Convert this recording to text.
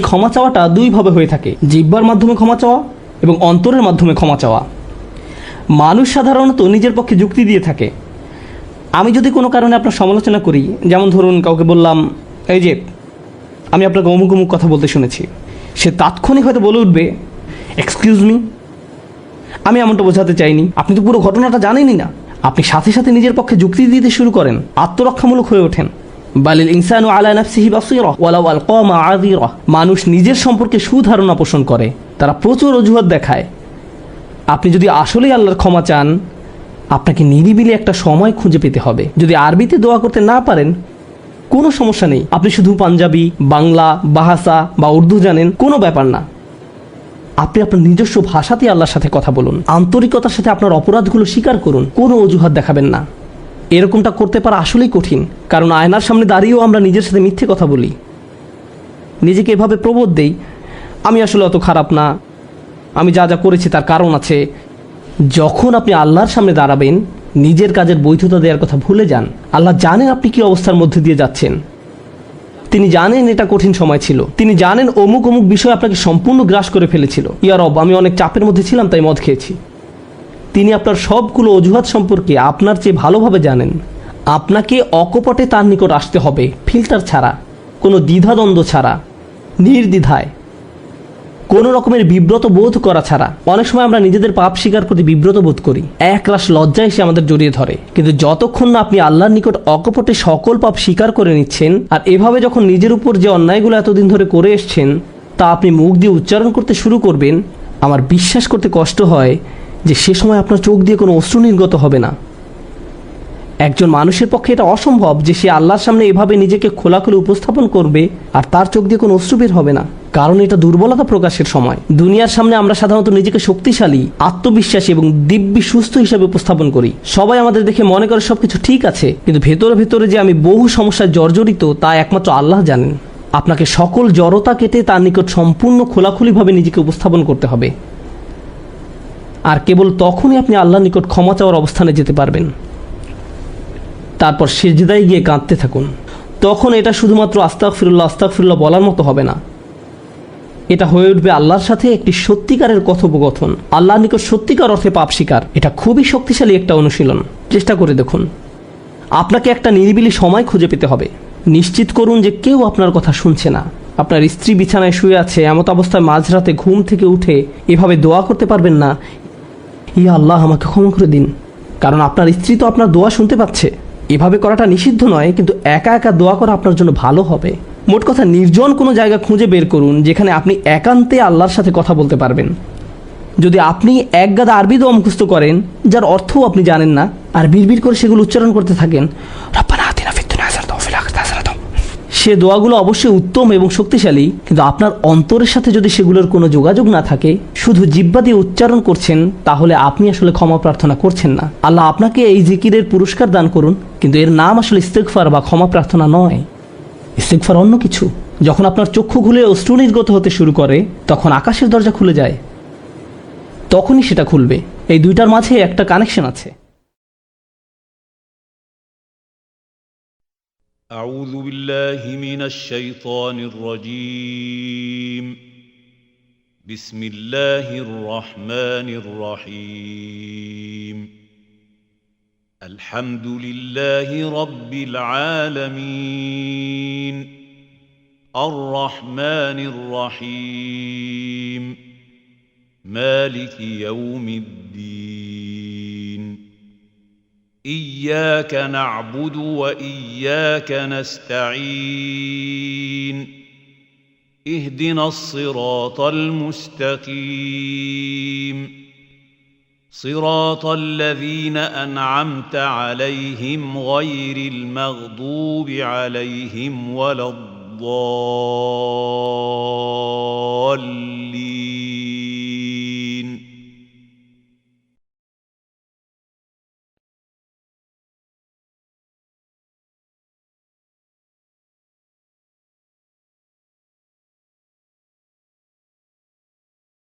ক্ষমা চাওয়াটা দুইভাবে হয়ে থাকে, জিহ্বার মাধ্যমে ক্ষমা চাওয়া এবং অন্তরের মাধ্যমে ক্ষমা চাওয়া। মানুষ সাধারণত নিজের পক্ষে যুক্তি দিয়ে থাকে। আমি যদি কোনো কারণে আপনার সমালোচনা করি, যেমন ধরুন কাউকে বললাম, এই যে আমি আপনাকে অমুক অমুক কথা বলতে শুনেছি, সে তাৎক্ষণিক হয়তো বলে উঠবে, এক্সকিউজ মি, আমি এমনটা বোঝাতে চাইনি, আপনি তো পুরো ঘটনাটা জানেনই না। আপনি সাথে সাথে নিজের পক্ষে যুক্তি দিতে শুরু করেন, আত্মরক্ষামূলক হয়ে ওঠেন। বালিল ইনসানু আলা নাফসিহি বাসীরা ওয়ালাউ আলকা মাআযিরা। মানুষ নিজের সম্পর্কে সুধারণা পোষণ করে, তারা প্রচুর অজুহাত দেখায়। আপনি যদি আসলেই আল্লাহর ক্ষমা চান, আপনাকে নিরিবিলি একটা সময় খুঁজে পেতে হবে। যদি আরবিতে দোয়া করতে না পারেন, কোনো সমস্যা নেই, আপনি শুধু পাঞ্জাবি, বাংলা, বাহাসা বা উর্দু জানেন, কোনো ব্যাপার না। আপনি আপনার নিজস্ব ভাষাতেই আল্লাহর সাথে কথা বলুন, আন্তরিকতার সাথে আপনার অপরাধগুলো স্বীকার করুন, কোনো অজুহাত দেখাবেন না। এরকমটা করতে পারা আসলেই কঠিন, কারণ আয়নার সামনে দাঁড়িয়েও আমরা নিজের সাথে মিথ্যে কথা বলি, নিজেকে এভাবে প্রবোধ দেই, আমি আসলে অত খারাপ না, আমি যা যা করেছি তার কারণ আছে। যখন আপনি আল্লাহর সামনে দাঁড়াবেন, নিজের কাজের বৈধতা দেওয়ার কথা ভুলে যান। আল্লাহ জানেন আপনি কি অবস্থার মধ্যে দিয়ে যাচ্ছেন, তিনি জানেন এটা কঠিন সময় ছিল, তিনি জানেন অমুক অমুক বিষয় আপনাকে সম্পূর্ণ গ্রাস করে ফেলেছিল। ইয়া রব, আমি অনেক চাপের মধ্যে ছিলাম তাই মদ খেয়েছি। তিনি আপনার সবগুলো অজুহাত সম্পর্কে আপনার চেয়ে ভালোভাবে জানেন। আপনাকে অকপটে তার নিকট আসতে হবে, ফিল্টার ছাড়া, কোনো দ্বিধাদ্বন্দ্ব ছাড়া, নির্দ্বিধায়, কোনো রকমের বিব্রত বোধ করা ছাড়া। অনেক সময় আমরা নিজেদের পাপ স্বীকার করতে বিব্রত বোধ করি, একরাশ লজ্জা এসে আমাদের জড়িয়ে ধরে। কিন্তু যতক্ষণ না আপনি আল্লাহর নিকট অকপটে সকল পাপ স্বীকার করে নিচ্ছেন, আর এভাবে যখন নিজের উপর যে অন্যায়গুলো এতদিন ধরে করে এসছেন তা আপনি মুখ দিয়ে উচ্চারণ করতে শুরু করবেন, আমার বিশ্বাস করতে কষ্ট হয় যে সে সময় আপনার চোখ দিয়ে কোনো অশ্রু নির্গত হবে না। একজন মানুষের পক্ষে এটা অসম্ভব যে সে আল্লাহর সামনে এভাবে নিজেকে খোলাখুলি উপস্থাপন করবে আর তার চোখ দিয়ে কোনো অশ্রু বের হবে না, কারণ এটা দুর্বলতা প্রকাশের সময়। দুনিয়ার সামনে আমরা সাধারণত নিজেকে শক্তিশালী, আত্মবিশ্বাসী এবং দিব্যি সুস্থ হিসাবে উপস্থাপন করি। সবাই আমাদের দেখে মনে করে সবকিছু ঠিক আছে, কিন্তু ভেতরে ভেতরে যে আমি বহু সমস্যায় জর্জরিত তা একমাত্র আল্লাহ জানেন। আপনাকে সকল জড়তা কেটে তার নিকট সম্পূর্ণ খোলাখুলিভাবে নিজেকে উপস্থাপন করতে হবে, আর কেবল তখনই আপনি আল্লাহর নিকট ক্ষমা চাওয়ার অবস্থানে যেতে পারবেন। তারপর সিজদায় গিয়ে কাঁদতে থাকুন। তখন এটা শুধুমাত্র আস্তাগফিরুল্লাহ আস্তাগফিরুল্লাহ বলার মতো হবে না, এটা হয়ে উঠবে আল্লাহর সাথে একটি সত্যিকারের কথোপকথন, আল্লাহর নিকট সত্যিকার অর্থে পাপ স্বীকার। এটা খুবই শক্তিশালী একটা অনুশীলন, চেষ্টা করে দেখুন। আপনাকে একটা নিরিবিলি সময় খুঁজে পেতে হবে। নিশ্চিত করুন যে কেউ আপনার কথা শুনছে না। আপনার স্ত্রী বিছানায় শুয়ে আছে, এমত অবস্থায় মাঝরাতে ঘুম থেকে উঠে এভাবে দোয়া করতে পারবেন না, ইয়া আল্লাহ আমাকে ক্ষমা করে দিন, কারণ আপনার স্ত্রী তো আপনার দোয়া শুনতে পাচ্ছে। এভাবে করাটা নিষিদ্ধ নয়, কিন্তু একা একা দোয়া করা আপনার জন্য ভালো হবে। মোট কথা, নির্জন কোনো জায়গা খুঁজে বের করুন যেখানে আপনি একান্তে আল্লাহর সাথে কথা বলতে পারবেন। যদি আপনি এক গাদা আরবি দোয়া মুখস্থ করেন যার অর্থও আপনি জানেন না, আর বিড়বিড় করে সেগুলো উচ্চারণ করতে থাকেন, সে দোয়াগুলো অবশ্যই উত্তম এবং শক্তিশালী, কিন্তু আপনার অন্তরের সাথে যদি সেগুলোর কোনো যোগাযোগ না থাকে, শুধু জিহ্বা দিয়ে উচ্চারণ করছেন, তাহলে আপনি আসলে ক্ষমা প্রার্থনা করছেন না। আল্লাহ আপনাকে এই জিকিরের পুরস্কার দান করুন, কিন্তু এর নাম আসলে ইস্তেগফার বা ক্ষমা প্রার্থনা নয়। ইস্তেগফার অন্য কিছু। যখন আপনার চক্ষু খুলে অশ্রু নির্গত হতে শুরু করে, তখন আকাশের দরজা খুলে যায়, তখনই সেটা খুলবে। এই দুইটার মাঝে একটা কানেকশন আছে। أعوذ بالله من الشيطان الرجيم. بسم الله الرحمن الرحيم. الحمد لله رب العالمين. الرحمن الرحيم. مالك يوم الدين. إياك نعبد وإياك نستعين. اهدنا الصراط المستقيم. صراط الذين أنعمت عليهم غير المغضوب عليهم ولا الضالين.